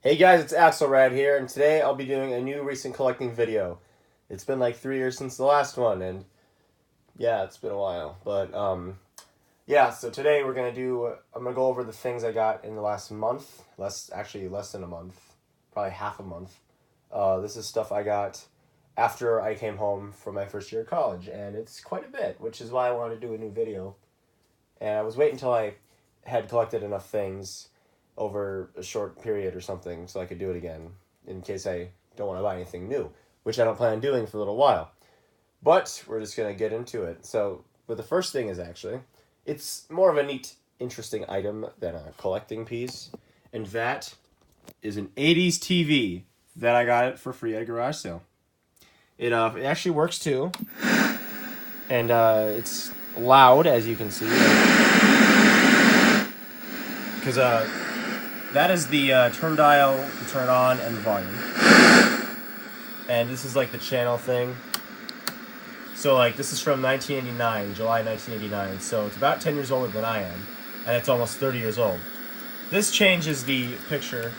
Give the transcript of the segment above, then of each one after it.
Hey guys, it's AxelRad here, and today I'll be doing a new recent collecting video. It's been like 3 years since the last one, and yeah, it's been a while. But yeah, so today I'm gonna go over the things I got in the last month. Less than a month, probably half a month. This is stuff I got after I came home from my first year of college, and it's quite a bit, which is why I wanted to do a new video. And I was waiting until I had collected enough things over a short period or something so I could do it again in case I don't want to buy anything new, which I don't plan on doing for a little while. But we're just going to get into it. But the first thing is it's more of a neat, interesting item than a collecting piece, and that is an 80s TV that I got it for free at a garage sale. It actually works too, and it's loud, as you can see, because that is the turn dial to turn on and the volume. And this is like the channel thing. So like this is from 1989, July 1989. So it's about 10 years older than I am. And it's almost 30 years old. This changes the picture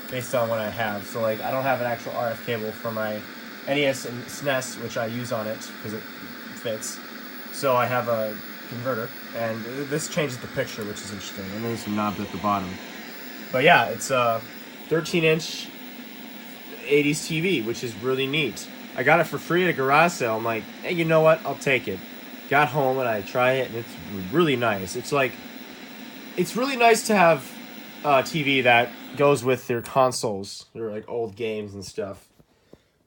based on what I have. So like I don't have an actual RF cable for my NES and SNES, which I use on it because it fits. So I have a converter. And this changes the picture, which is interesting. And there's some knobs at the bottom. But yeah, it's a 13-inch 80s TV, which is really neat. I got it for free at a garage sale. I'm like, hey, you know what? I'll take it. Got home and I try it, and it's really nice. It's really nice to have a TV that goes with your consoles, or like old games and stuff,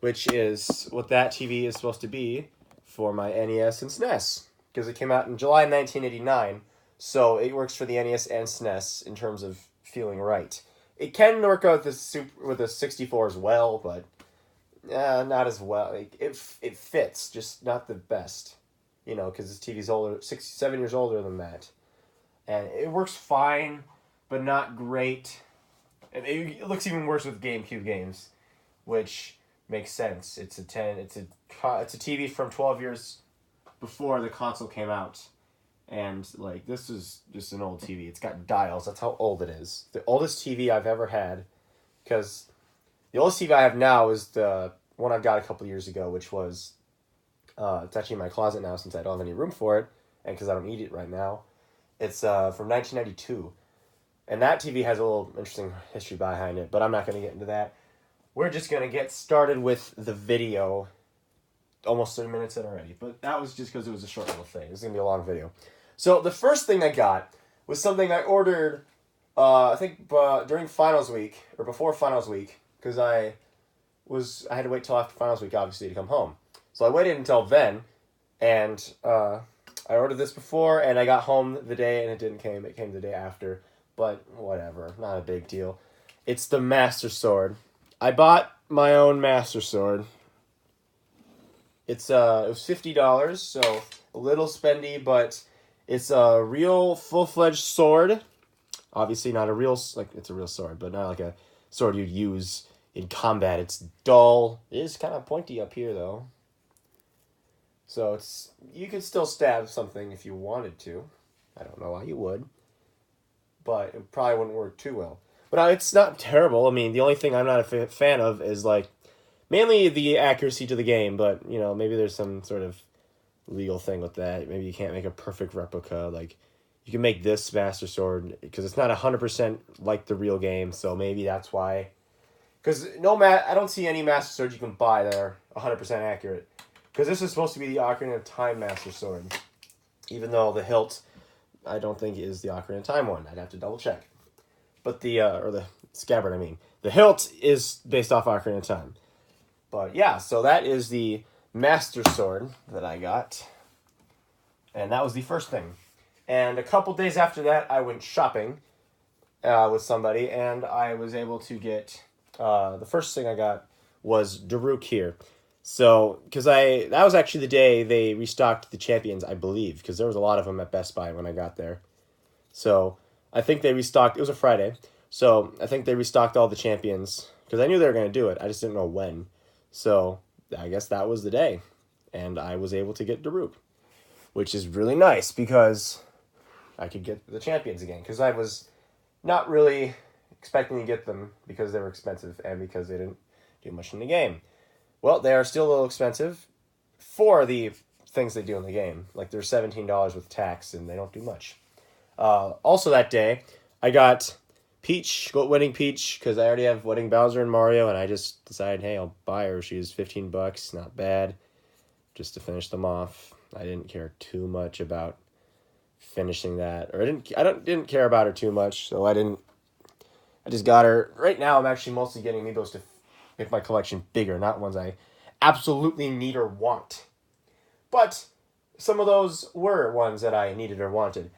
which is what that TV is supposed to be for my NES and SNES, because it came out in July 1989, so it works for the NES and SNES in terms of feeling right. It can work out with the 64 as well, but not as well. It fits, just not the best, because this TV's older, 67 years older than that, and it works fine, but not great. And it looks even worse with GameCube games, which makes sense. It's a TV from 12 years before the console came out. And, this is just an old TV. It's got dials. That's how old it is. The oldest TV I've ever had, because the oldest TV I have now is the one I got a couple years ago, which was, it's actually in my closet now since I don't have any room for it, and because I don't need it right now. It's from 1992. And that TV has a little interesting history behind it, but I'm not going to get into that. We're just going to get started with the video. Almost 30 minutes in already, but that was just because it was a short little thing. It's going to be a long video. So the first thing I got was something I ordered, I think during finals week, or before finals week, because I had to wait till after finals week, obviously, to come home. So I waited until then, and I ordered this before, and I got home the day, and it didn't came. It came the day after, but whatever, not a big deal. It's the Master Sword. I bought my own Master Sword. It was $50, so a little spendy, but it's a real full-fledged sword. Obviously not a real, it's a real sword, but not like a sword you'd use in combat. It's dull. It is kind of pointy up here, though. So you could still stab something if you wanted to. I don't know why you would, but it probably wouldn't work too well. But it's not terrible. I mean, the only thing I'm not a fan of is, mainly the accuracy to the game, but, maybe there's some sort of legal thing with that. Maybe you can't make a perfect replica. You can make this Master Sword, because it's not 100% like the real game, so maybe that's why. Because I don't see any Master Swords you can buy that are 100% accurate. Because this is supposed to be the Ocarina of Time Master Sword. Even though the hilt, I don't think is the Ocarina of Time one. I'd have to double check. But or the scabbard, I mean. The hilt is based off Ocarina of Time. But yeah, so that is the Master Sword that I got. And that was the first thing. And a couple days after that, I went shopping with somebody, and I was able to get, the first thing I got was Daruk here. So, because that was actually the day they restocked the Champions, I believe, because there was a lot of them at Best Buy when I got there. So, I think they restocked, it was a Friday, so I think they restocked all the Champions, because I knew they were going to do it, I just didn't know when. So, I guess that was the day, and I was able to get Daruk, which is really nice, because I could get the Champions again, because I was not really expecting to get them because they were expensive and because they didn't do much in the game. Well, they are still a little expensive for the things they do in the game. Like, they're $17 with tax, and they don't do much. Also that day, I got Peach, Winning Peach, because I already have Winning Bowser and Mario, and I just decided, hey, I'll buy her. She was $15, not bad, just to finish them off. I didn't care too much about finishing that, or I didn't care about her too much, so I just got her. Right now, I'm actually mostly getting amiibos to make my collection bigger, not ones I absolutely need or want. But some of those were ones that I needed or wanted.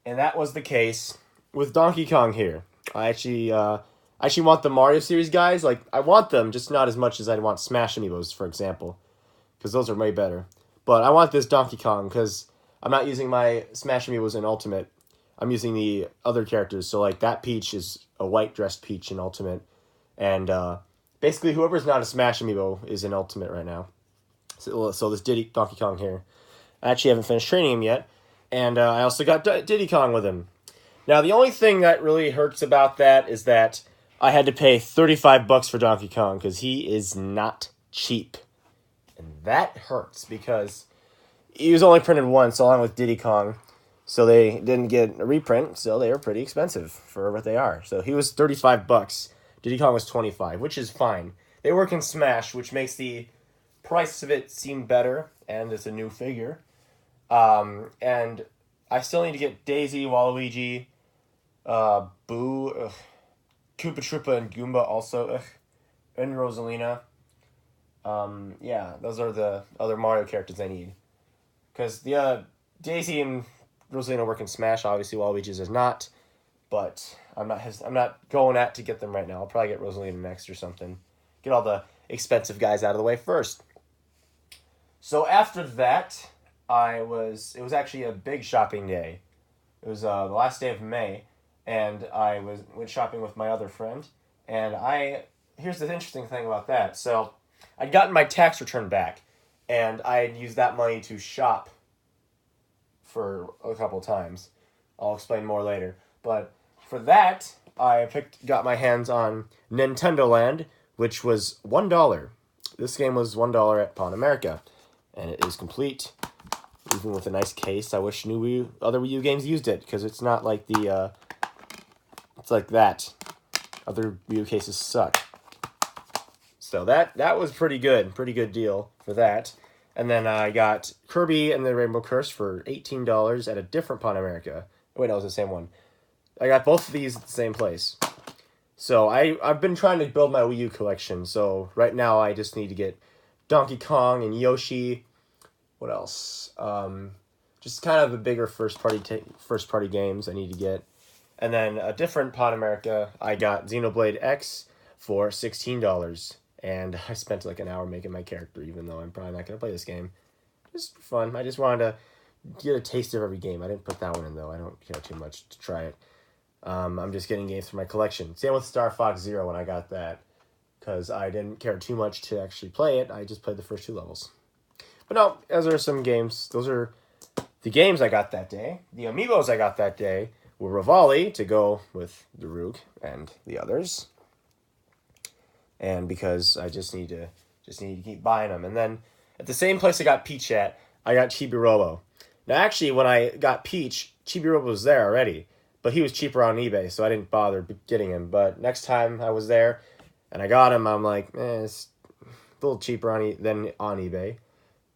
And that was the case with Donkey Kong here. I actually want the Mario series guys. Like, I want them, just not as much as I want Smash amiibos, for example, because those are way better. But I want this Donkey Kong because I'm not using my Smash amiibos in Ultimate. I'm using the other characters. So, like, that Peach is a white-dressed Peach in Ultimate. And basically, whoever's not a Smash amiibo is in Ultimate right now. So this Donkey Kong here. I actually haven't finished training him yet. And I also got Diddy Kong with him. Now, the only thing that really hurts about that is that I had to pay $35 for Donkey Kong because he is not cheap. And that hurts because he was only printed once along with Diddy Kong. So they didn't get a reprint, so they were pretty expensive for what they are. So he was $35. Diddy Kong was $25, which is fine. They work in Smash, which makes the price of it seem better, and it's a new figure. And I still need to get Daisy, Waluigi, Boo, Koopa Troopa, and Goomba also, and Rosalina. Yeah, those are the other Mario characters I need. Because the Daisy and Rosalina work in Smash, obviously Waluigi's is not, but I'm not going at to get them right now. I'll probably get Rosalina next or something. Get all the expensive guys out of the way first. So after that, it was actually a big shopping day. It was the last day of May, and I went shopping with my other friend. And here's the interesting thing about that. So I'd gotten my tax return back, and I had used that money to shop for a couple times. I'll explain more later. But for that, I got my hands on Nintendo Land, which was $1. This game was $1 at Pawn America, and it is complete. Even with a nice case. I wish other Wii U games used it, because it's not like it's like that. Other Wii U cases suck. So that was pretty good. Pretty good deal for that. And then I got Kirby and the Rainbow Curse for $18 at a different Pawn America. Wait, no, it was the same one. I got both of these at the same place. So I've been trying to build my Wii U collection. So right now I just need to get Donkey Kong and Yoshi. What else? Just kind of the bigger first party games I need to get. And then a different Pawn America, I got Xenoblade X for $16. And I spent like an hour making my character, even though I'm probably not going to play this game. Just for fun. I just wanted to get a taste of every game. I didn't put that one in, though. I don't care too much to try it. I'm just getting games for my collection. Same with Star Fox Zero when I got that. Because I didn't care too much to actually play it. I just played the first 2 levels. But no, those are some games. Those are the games I got that day. The amiibos I got that day were Rivali to go with Daruk and the others. And because I just need to keep buying them. And then at the same place I got Peach at, I got Chibi-Robo. Now actually when I got Peach, Chibi-Robo was there already. But he was cheaper on eBay, so I didn't bother getting him. But next time I was there and I got him, I'm like, it's a little cheaper than on eBay.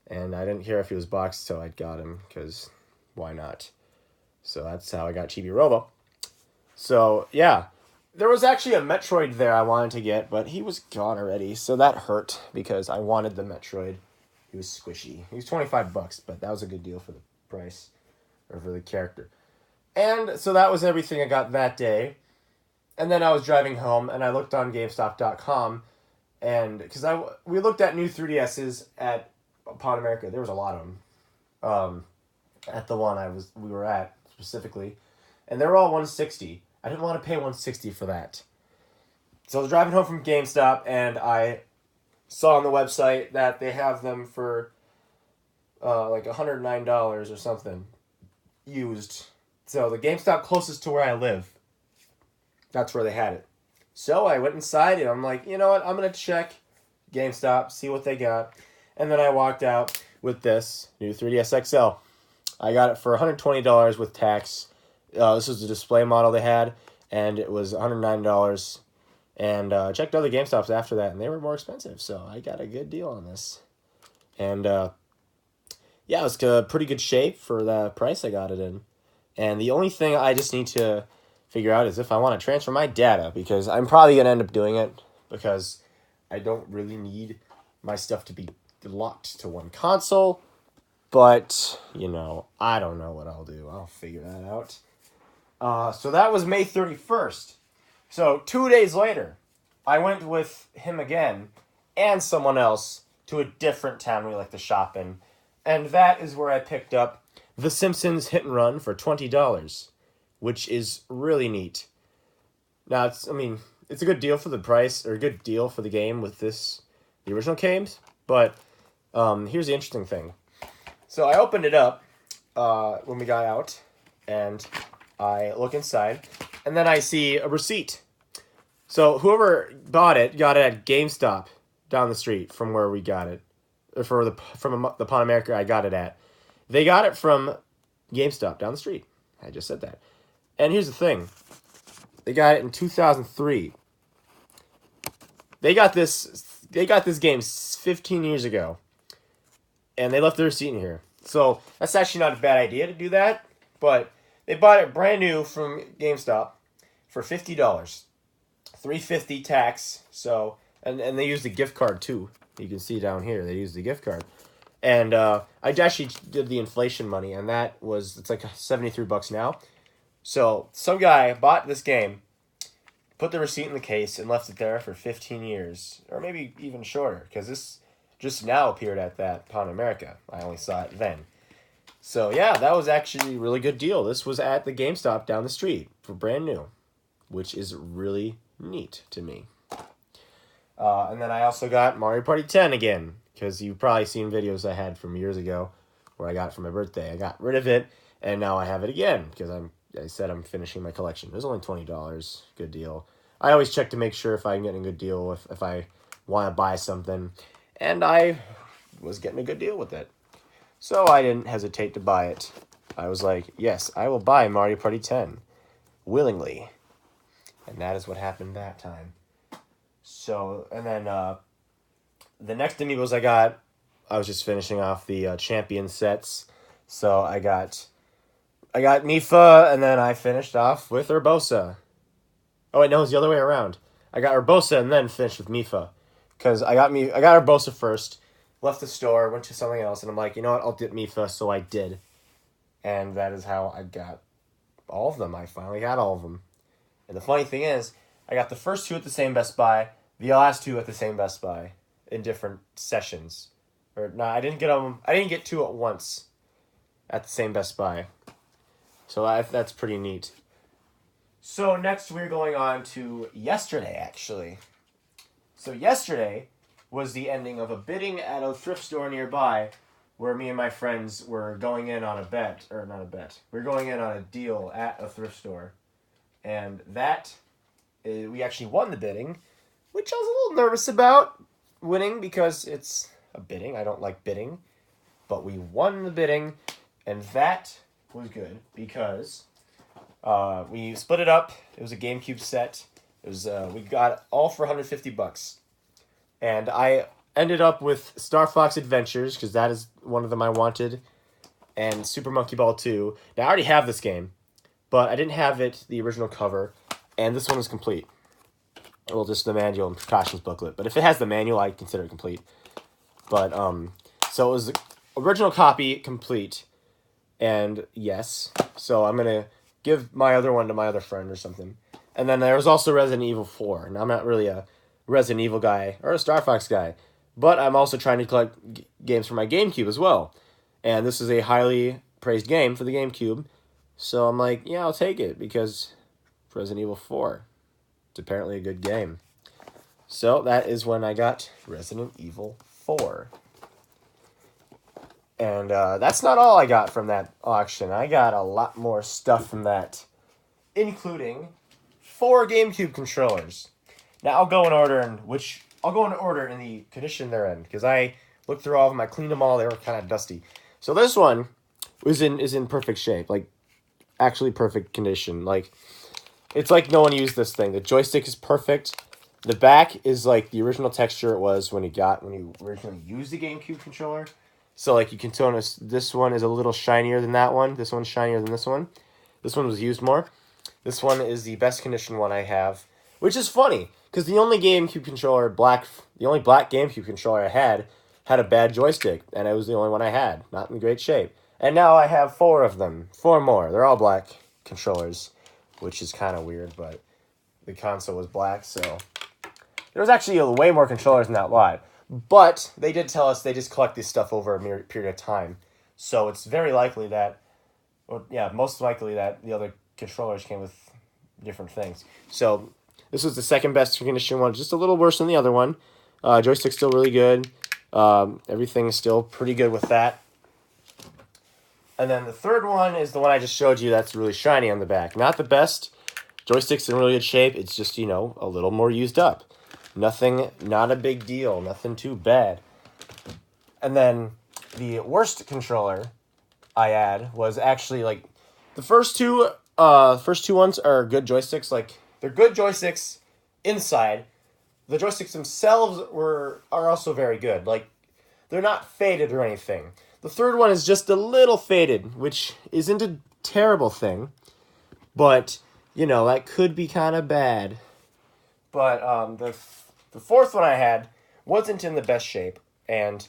And I didn't care if he was boxed, so I got him, because why not? So that's how I got Chibi-Robo. So, yeah. There was actually a Metroid there I wanted to get, but he was gone already, so that hurt, because I wanted the Metroid. He was squishy. He was $25, but that was a good deal for the price, or for the character. And so that was everything I got that day. And then I was driving home, and I looked on GameStop.com, and because we looked at new 3DSs at Pawn America. There was a lot of them at the one we were at specifically, and they were all $160. I didn't want to pay $160 for that. So I was driving home from GameStop, and I saw on the website that they have them for like $109 or something used. So the GameStop closest to where I live, that's where they had it. So I went inside and I'm like, you know what? I'm going to check GameStop, see what they got. And then I walked out with this new 3DS XL. I got it for $120 with tax. This was the display model they had, and it was $109. And checked other GameStops after that, and they were more expensive. So I got a good deal on this. And yeah, it was pretty good shape for the price I got it in. And the only thing I just need to figure out is if I want to transfer my data, because I'm probably going to end up doing it because I don't really need my stuff to be locked to one console. But, you know, I don't know what I'll do. I'll figure that out. So that was May 31st. So 2 days later, I went with him again and someone else to a different town we like to shop in. And that is where I picked up The Simpsons Hit and Run for $20, which is really neat. Now, it's a good deal for the price, or a good deal for the game with the original games, but here's the interesting thing. So I opened it up when we got out, and I look inside, and then I see a receipt. So whoever bought it got it at GameStop down the street from where we got it, from the Pan America I got it at. They got it from GameStop down the street. I just said that. And here's the thing. They got it in 2003. They got this game 15 years ago. And they left the receipt in here. So that's actually not a bad idea to do that. But they bought it brand new from GameStop for $50. $3.50 tax. So and they used a gift card too. You can see down here they used the gift card. And I actually did the inflation money, and it's like $73 now. So some guy bought this game, put the receipt in the case, and left it there for 15 years, or maybe even shorter, because this just now appeared at that Pan America. I only saw it then. So yeah, that was actually a really good deal. This was at the GameStop down the street for brand new, which is really neat to me. And then I also got Mario Party 10 again, because you've probably seen videos I had from years ago where I got it for my birthday. I got rid of it, and now I have it again, because I said I'm finishing my collection. It was only $20. Good deal. I always check to make sure if I'm getting a good deal, if I want to buy something. And I was getting a good deal with it. So I didn't hesitate to buy it. I was like, yes, I will buy Mario Party 10. Willingly. And that is what happened that time. So, and then the next amiibos I was just finishing off the champion sets. So I got Mifa, and then I finished off with Urbosa. Oh wait, no, it's the other way around. I got Urbosa and then finished with Mifa, because I got Urbosa first, left the store, went to something else, and I'm like, you know what, I'll get Mifa, so I did, and that is how I got all of them. I finally got all of them, and the funny thing is, I got the first two at the same Best Buy, the last two at the same Best Buy, in different sessions. Or no, I didn't get two at once at the same Best Buy. So that's pretty neat. So next we're going on to yesterday, actually. So yesterday was the ending of a bidding at a thrift store nearby, where me and my friends were going in on we're going in on a deal at a thrift store. And we actually won the bidding, which I was a little nervous about winning, because it's a bidding. I don't like bidding. But we won the bidding, and that was good, because we split it up. It was a GameCube set. It was we got it all for $150, and I ended up with Star Fox Adventures, because that is one of them I wanted, and Super Monkey Ball 2. Now I already have this game, but I didn't have the original cover, and this one is complete. Well, just the manual and precautions booklet. But if it has the manual, I consider it complete. But so it was the original copy complete. And yes, so I'm going to give my other one to my other friend or something. And then there was also Resident Evil 4. And I'm not really a Resident Evil guy or a Star Fox guy, but I'm also trying to collect games for my GameCube as well. And this is a highly praised game for the GameCube. So I'm like, yeah, I'll take it, because Resident Evil 4. It's apparently a good game. So that is when I got Resident Evil 4. And that's not all I got from that auction. I got a lot more stuff from that, including 4 GameCube controllers. Now I'll go in order in the condition they're in, because I looked through all of them, I cleaned them all, they were kind of dusty. So this one is in perfect shape, like actually perfect condition. Like it's like no one used this thing. The joystick is perfect. The back is like the original texture it was when you originally used the GameCube controller. So like you can notice this one is a little shinier than that one. This one's shinier than this one. This one was used more. This one is the best condition one I have, which is funny because the only black GameCube controller I had a bad joystick, and it was the only one I had, not in great shape. And now I have 4 of them, 4 more. They're all black controllers, which is kind of weird, but the console was black, so there was actually way more controllers than that live. But they did tell us they just collect this stuff over a period of time, so it's very likely that, most likely that the other controllers came with different things. So this was the second best condition one, just a little worse than the other one. Joystick's still really good. Everything's still pretty good with that. And then the third one is the one I just showed you that's really shiny on the back. Not the best. Joystick's in really good shape. It's just, a little more used up. Nothing, not a big deal. Nothing too bad. And then the worst controller I had was actually like the first two ones are good joysticks. Like they're good joysticks inside. The joysticks themselves are also very good. Like they're not faded or anything. The third one is just a little faded, which isn't a terrible thing, but that could be kind of bad. But the fourth one I had wasn't in the best shape, and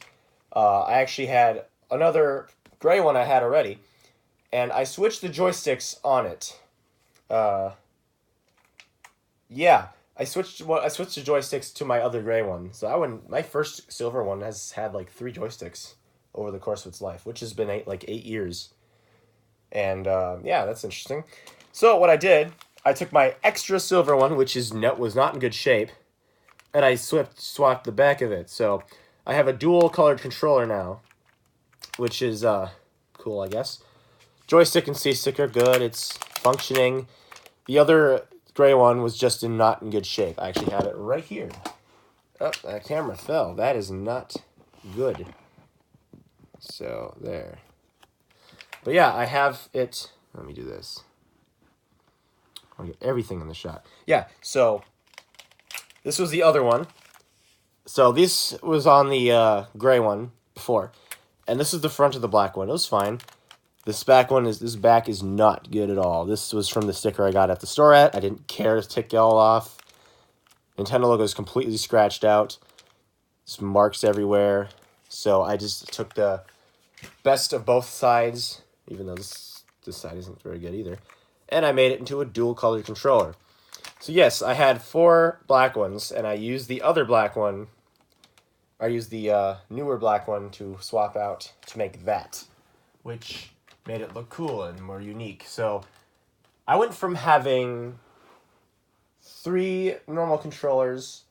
I actually had another gray one I had already, and I switched the joysticks on it. I switched the joysticks to my other gray one. So my first silver one has had like 3 joysticks over the course of its life, which has been 8 years. And that's interesting. So what I did, I took my extra silver one, which was not in good shape, and I swapped the back of it. So I have a dual colored controller now, which is cool, I guess. Joystick and C-stick are good. It's functioning. The other gray one was just not in good shape. I actually have it right here. Oh, that camera fell. That is not good. So there. But yeah, I have it. Let me do this. I'll get everything in the shot. Yeah, so this was the other one. So this was on the gray one before. And this is the front of the black one. It was fine. This back is not good at all. This was from the sticker I got at the store I didn't care to take it all off. Nintendo logo is completely scratched out. There's marks everywhere. So I just took the best of both sides, even though this side isn't very good either. And I made it into a dual colored controller. So yes, I had 4 black ones, and I used the other black one. I used the newer black one to swap out to make that, which made it look cool and more unique. So I went from having 3 normal controllers,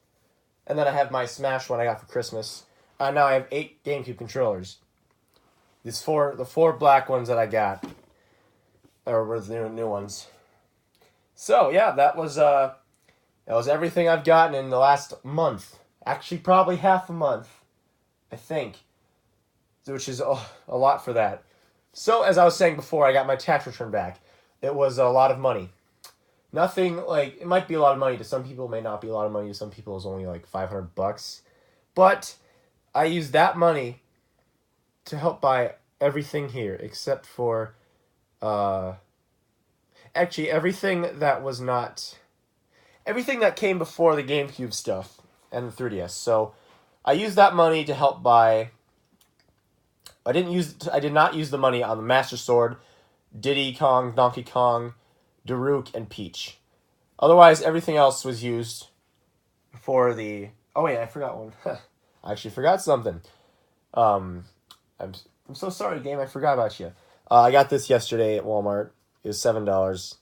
and then I have my Smash one I got for Christmas. Now I have 8 GameCube controllers. The 4 black ones that I got were the new ones. So yeah, that was everything I've gotten in the last month. Actually, probably half a month, I think, which is a lot for that. So, as I was saying before, I got my tax return back. It was a lot of money. Nothing, like, it might be a lot of money to some people, may not be a lot of money to some people. It's only like $500. But I used that money to help buy everything here, except for, actually, everything that came before the GameCube stuff and the 3DS. So, I used that money to help buy. I did not use the money on the Master Sword, Diddy Kong, Donkey Kong, Daruk, and Peach. Otherwise, everything else was used for the. Oh wait, I forgot one. I actually forgot something. I'm so sorry, game. I forgot about you. I got this yesterday at Walmart. It was $7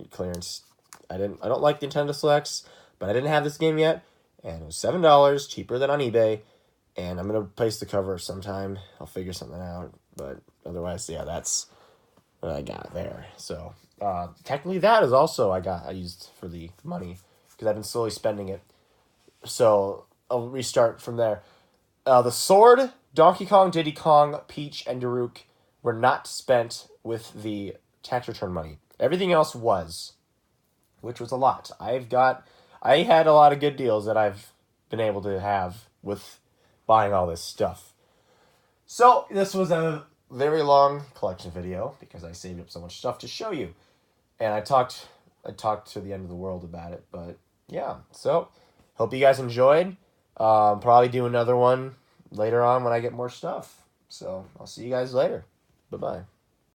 clearance. I don't like Nintendo Selects, but I didn't have this game yet, and it was $7, cheaper than on eBay. And I'm going to replace the cover sometime. I'll figure something out. But otherwise, yeah, that's what I got there. So Technically, that is also I used for the money because I've been slowly spending it. So I'll restart from there. The sword, Donkey Kong, Diddy Kong, Peach, and Daruk were not spent with the tax return money. Everything else was, which was a lot. I had a lot of good deals that I've been able to have with buying all this stuff. So this was a very long collection video because I saved up so much stuff to show you. And I talked to the end of the world about it, but yeah. So hope you guys enjoyed. Probably do another one later on when I get more stuff. So I'll see you guys later. Bye-bye.